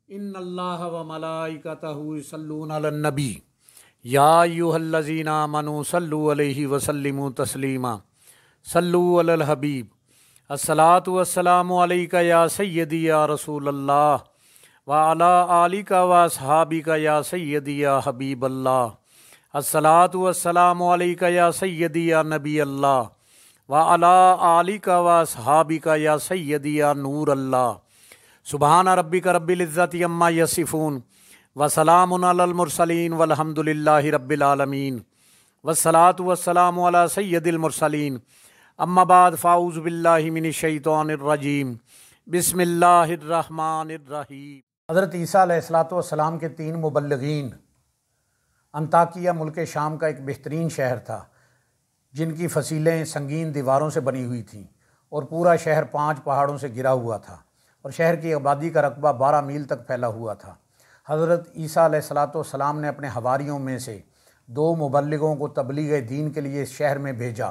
ان اللہ و ملائکتہ یصلون علی النبی یا ایھا الذین آمنوا صلوا علیہ وسلموا تسلیما صلوا علی الحبیب الصلاۃ والسلام علیک یا سیدی یا رسول اللہ وعلی آلک و اصحابک یا سیدی یا حبیب اللہ الصلاۃ والسلام علیک یا سیدی یا نبی اللہ وعلی آلک و اصحابک یا سیدی یا نور اللہ سبحان ربک رب العزت عما یصفون وسلام علی المرسلین والحمد للہ رب العالمین والصلاۃ والسلام علی سید المرسلین اما بعد فاعوذ باللہ من الشیطان الرجیم بسم اللہ الرحمن الرحیم۔ حضرت عیسیٰ علیہ السلام کے 3 مبلغین انطاکیہ ملک شام کا ایک بہترین شہر تھا جن کی فصیلیں سنگین دیواروں سے بنی ہوئی تھیں اور پورا شہر 5 پہاڑوں سے گھرا ہوا تھا اور شہر کی آبادی کا رقبہ 12 میل تک پھیلا ہوا تھا۔ حضرت عیسیٰ علیہ السلام نے اپنے حواریوں میں سے 2 مبلغوں کو تبلیغ دین کے لیے اس شہر میں بھیجا۔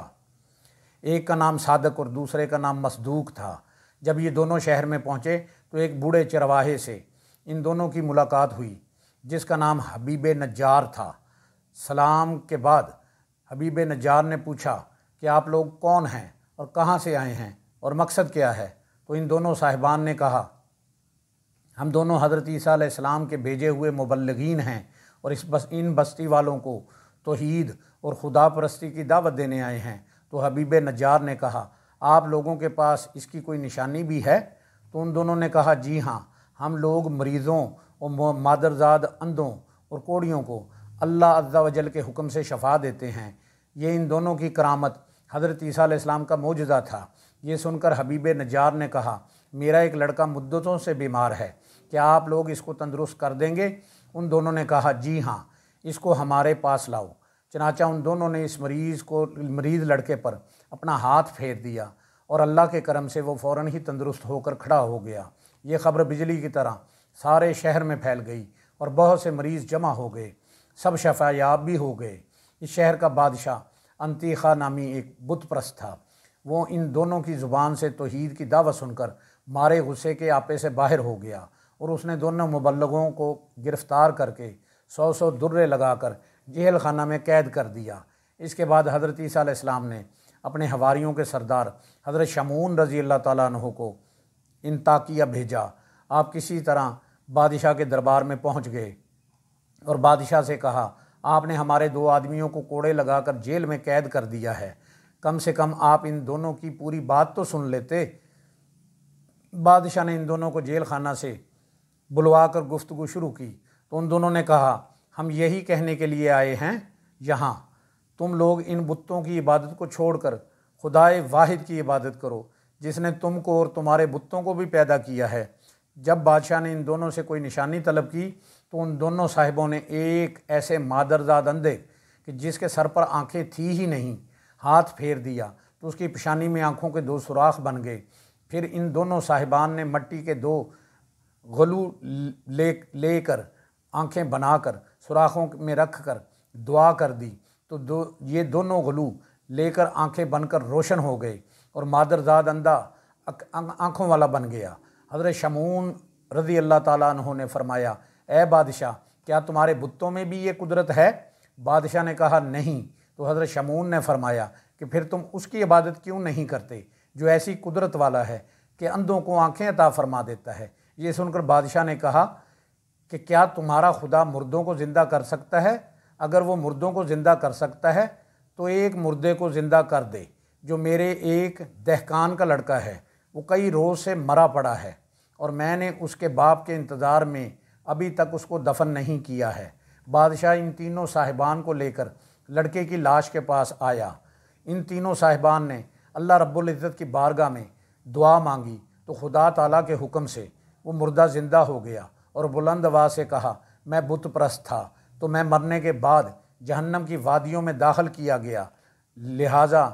ایک کا نام صادق اور دوسرے کا نام مصدوق تھا۔ جب یہ دونوں شہر میں پہنچے تو ایک بوڑھے چرواہے سے ان دونوں کی ملاقات ہوئی جس کا نام حبیب نجار تھا۔ سلام کے بعد حبیب نجار نے پوچھا کہ آپ لوگ کون ہیں اور کہاں سے آئے ہیں اور مقصد کیا ہے؟ تو ان دونوں صاحبان نے کہا ہم دونوں حضرت عیسیٰ علیہ السلام کے بھیجے ہوئے مبلغین ہیں اور ان بستی والوں کو توحید اور خدا پرستی کی دعوت دینے آئے ہیں۔ تو حبیب نجار نے کہا آپ لوگوں کے پاس اس کی کوئی نشانی بھی ہے؟ تو ان دونوں نے کہا جی ہاں، ہم لوگ مریضوں اور مادرزاد اندھوں اور کوڑیوں کو اللہ عز و جل کے حکم سے شفا دیتے ہیں۔ یہ ان دونوں کی کرامت حضرت عیسیٰ علیہ السلام کا معجزہ تھا۔ یہ سن کر حبیب نجار نے کہا میرا ایک لڑکا مدتوں سے بیمار ہے، کیا آپ لوگ اس کو تندرست کر دیں گے؟ ان دونوں نے کہا جی ہاں، اس کو ہمارے پاس لاؤ۔ چنانچہ ان دونوں نے اس مریض لڑکے پر اپنا ہاتھ پھیر دیا اور اللہ کے کرم سے وہ فوراً ہی تندرست ہو کر کھڑا ہو گیا۔ یہ خبر بجلی کی طرح سارے شہر میں پھیل گئی اور بہت سے مریض جمع ہو گئے، سب شفا یاب بھی ہو گئے۔ اس شہر کا بادشاہ انطیخہ نامی ایک بت پرست تھا۔ وہ ان دونوں کی زبان سے توحید کی دعوت سن کر مارے غصے کے آپے سے باہر ہو گیا اور اس نے دونوں مبلغوں کو گرفتار کر کے 100 درے لگا کر جیل خانہ میں قید کر دیا۔ اس کے بعد حضرت عیسیٰ علیہ السلام نے اپنے حواریوں کے سردار حضرت شمعون رضی اللہ تعالیٰ عنہ کو انطاکیہ بھیجا۔ آپ کسی طرح بادشاہ کے دربار میں پہنچ گئے اور بادشاہ سے کہا آپ نے ہمارے 2 آدمیوں کو کوڑے لگا کر جیل میں قید کر دیا ہے، کم سے کم آپ ان دونوں کی پوری بات تو سن لیتے۔ بادشاہ نے ان دونوں کو جیل خانہ سے بلوا کر گفتگو شروع کی تو ان دونوں نے کہا ہم یہی کہنے کے لیے آئے ہیں یہاں تم لوگ ان بتوں کی عبادت کو چھوڑ کر خدائے واحد کی عبادت کرو جس نے تم کو اور تمہارے بتوں کو بھی پیدا کیا ہے۔ جب بادشاہ نے ان دونوں سے کوئی نشانی طلب کی تو ان دونوں صاحبوں نے ایک ایسے مادرزاد اندھے کہ جس کے سر پر آنکھیں تھی ہی نہیں ہاتھ پھیر دیا تو اس کی پیشانی میں آنکھوں کے 2 سوراخ بن گئے۔ پھر ان دونوں صاحبان نے مٹی کے 2 غلو لے کر آنکھیں بنا کر سوراخوں میں رکھ کر دعا کر دی تو یہ دونوں غلو لے کر آنکھیں بن کر روشن ہو گئے اور مادرزاد اندھا آنکھوں والا بن گیا۔ حضرت شمعون رضی اللہ تعالیٰ عنہ نے فرمایا اے بادشاہ کیا تمہارے بتوں میں بھی یہ قدرت ہے؟ بادشاہ نے کہا نہیں۔ تو حضرت شمعون نے فرمایا کہ پھر تم اس کی عبادت کیوں نہیں کرتے جو ایسی قدرت والا ہے کہ اندھوں کو آنکھیں عطا فرما دیتا ہے؟ یہ سن کر بادشاہ نے کہا کہ کیا تمہارا خدا مردوں کو زندہ کر سکتا ہے؟ اگر وہ مردوں کو زندہ کر سکتا ہے تو ایک مردے کو زندہ کر دے جو میرے ایک دہقان کا لڑکا ہے، وہ کئی روز سے مرا پڑا ہے اور میں نے اس کے باپ کے انتظار میں ابھی تک اس کو دفن نہیں کیا ہے۔ بادشاہ ان تینوں صاحبان کو لے کر لڑکے کی لاش کے پاس آیا۔ ان تینوں صاحبان نے اللہ رب العزت کی بارگاہ میں دعا مانگی تو خدا تعالیٰ کے حکم سے وہ مردہ زندہ ہو گیا اور بلند آواز سے کہا میں بت پرست تھا تو میں مرنے کے بعد جہنم کی وادیوں میں داخل کیا گیا، لہٰذا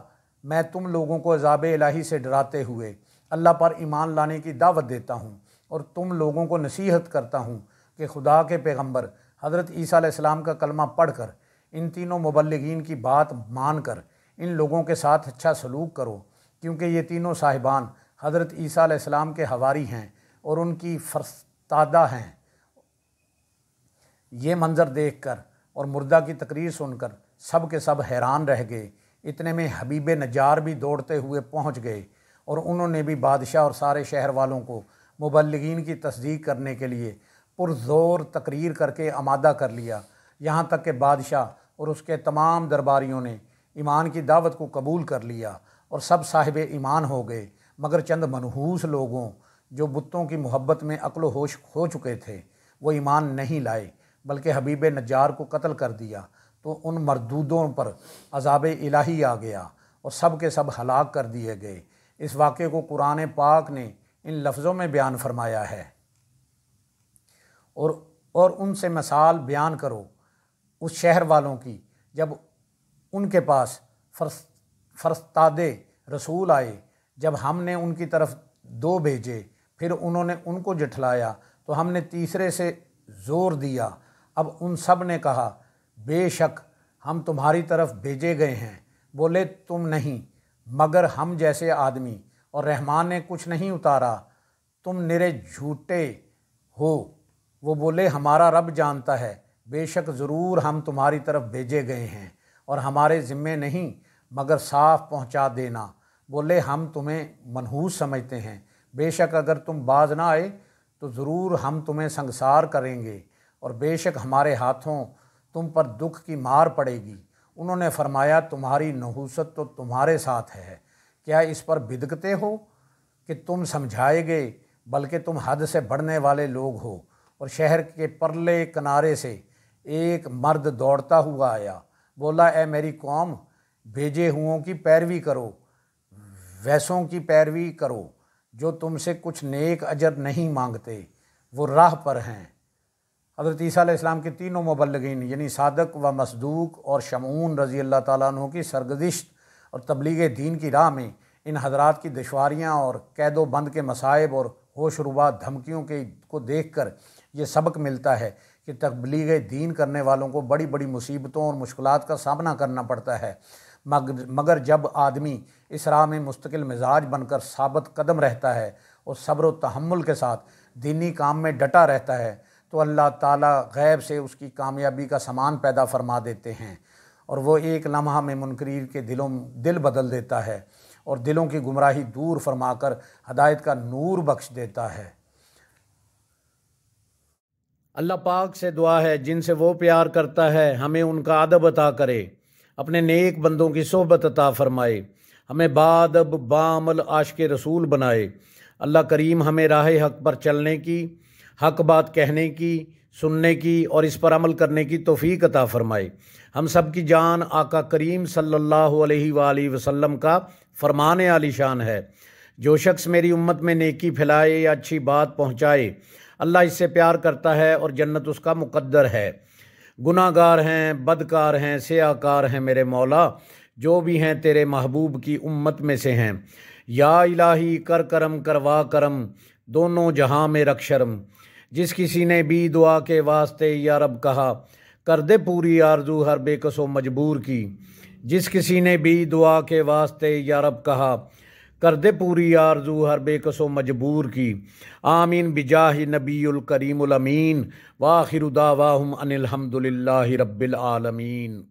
میں تم لوگوں کو عذاب الہی سے ڈراتے ہوئے اللہ پر ایمان لانے کی دعوت دیتا ہوں اور تم لوگوں کو نصیحت کرتا ہوں کہ خدا کے پیغمبر حضرت عیسیٰ علیہ السلام کا کلمہ پڑھ کر ان تینوں مبلغین کی بات مان کر ان لوگوں کے ساتھ اچھا سلوک کرو، کیونکہ یہ تینوں صاحبان حضرت عیسیٰ علیہ السلام کے حواری ہیں اور ان کی فرستادہ ہیں۔ یہ منظر دیکھ کر اور مردہ کی تقریر سن کر سب کے سب حیران رہ گئے۔ اتنے میں حبیب نجار بھی دوڑتے ہوئے پہنچ گئے اور انہوں نے بھی بادشاہ اور سارے شہر والوں کو مبلغین کی تصدیق کرنے کے لیے پرزور تقریر کر کے آمادہ کر لیا، یہاں تک کہ بادشاہ اور اس کے تمام درباریوں نے ایمان کی دعوت کو قبول کر لیا اور سب صاحب ایمان ہو گئے، مگر چند منحوس لوگوں جو بتوں کی محبت میں عقل و ہوش کھو چکے تھے وہ ایمان نہیں لائے بلکہ حبیب نجار کو قتل کر دیا۔ تو ان مردودوں پر عذاب الہی آ گیا اور سب کے سب ہلاک کر دیے گئے۔ اس واقعے کو قرآن پاک نے ان لفظوں میں بیان فرمایا ہے، اور ان سے مثال بیان کرو اس شہر والوں کی جب ان کے پاس فرستادے رسول آئے، جب ہم نے ان کی طرف 2 بھیجے، پھر انہوں نے ان کو جھٹلایا تو ہم نے تیسرے سے زور دیا۔ اب ان سب نے کہا بے شک ہم تمہاری طرف بھیجے گئے ہیں۔ بولے تم نہیں مگر ہم جیسے آدمی، اور رحمان نے کچھ نہیں اتارا، تم نرے جھوٹے ہو۔ وہ بولے ہمارا رب جانتا ہے، بے شک ضرور ہم تمہاری طرف بھیجے گئے ہیں اور ہمارے ذمے نہیں مگر صاف پہنچا دینا۔ بولے ہم تمہیں منحوس سمجھتے ہیں، بے شک اگر تم باز نہ آئے تو ضرور ہم تمہیں سنگسار کریں گے، اور بے شک ہمارے ہاتھوں تم پر دکھ کی مار پڑے گی۔ انہوں نے فرمایا تمہاری نحوست تو تمہارے ساتھ ہے، کیا اس پر بدکتے ہو کہ تم سمجھائے گئے، بلکہ تم حد سے بڑھنے والے لوگ ہو۔ اور شہر کے پرلے کنارے سے ایک مرد دوڑتا ہوا آیا، بولا اے میری قوم، بھیجے ہوں کی پیروی کرو، ویسوں کی پیروی کرو جو تم سے کچھ نیک اجر نہیں مانگتے، وہ راہ پر ہیں۔ حضرت عیسیٰ علیہ السلام کے تینوں مبلغین یعنی صادق و مصدوق اور شمعون رضی اللہ تعالیٰ عنہ کی سرگزشت اور تبلیغ دین کی راہ میں ان حضرات کی دشواریاں اور قید و بند کے مصائب اور ہوش ربا دھمکیوں کو دیکھ کر یہ سبق ملتا ہے کہ تبلیغ دین کرنے والوں کو بڑی بڑی مصیبتوں اور مشکلات کا سامنا کرنا پڑتا ہے، مگر جب آدمی اس راہ میں مستقل مزاج بن کر ثابت قدم رہتا ہے اور صبر و تحمل کے ساتھ دینی کام میں ڈٹا رہتا ہے تو اللہ تعالیٰ غیب سے اس کی کامیابی کا سامان پیدا فرما دیتے ہیں، اور وہ ایک لمحہ میں منکرین کے دل بدل دیتا ہے اور دلوں کی گمراہی دور فرما کر ہدایت کا نور بخش دیتا ہے۔ اللہ پاک سے دعا ہے جن سے وہ پیار کرتا ہے ہمیں ان کا ادب عطا کرے، اپنے نیک بندوں کی صحبت عطا فرمائے، ہمیں بادب بعمل عاشق رسول بنائے۔ اللہ کریم ہمیں راہ حق پر چلنے کی، حق بات کہنے کی، سننے کی اور اس پر عمل کرنے کی توفیق عطا فرمائے۔ ہم سب کی جان آقا کریم صلی اللہ علیہ وآلہ وسلم کا فرمان عالی شان ہے، جو شخص میری امت میں نیکی پھیلائے یا اچھی بات پہنچائے اللہ اس سے پیار کرتا ہے اور جنت اس کا مقدر ہے۔ گناہ گار ہیں، بدکار ہیں، سیاہ کار ہیں میرے مولا، جو بھی ہیں تیرے محبوب کی امت میں سے ہیں۔ یا الہی کر کرم کروا کرم، دونوں جہاں میں رکھ شرم۔ جس کسی نے بھی دعا کے واسطے یا رب کہا، کر دے پوری آرزو ہر بے کس و مجبور کی۔ جس کسی نے بھی دعا کے واسطے یا رب کہا، کر دے پوری آرزو ہر بے کس و مجبور کی۔ آمین بجاہ نبی الکریم الامین، وآخر دعواہم ان الحمد للہ رب العالمین۔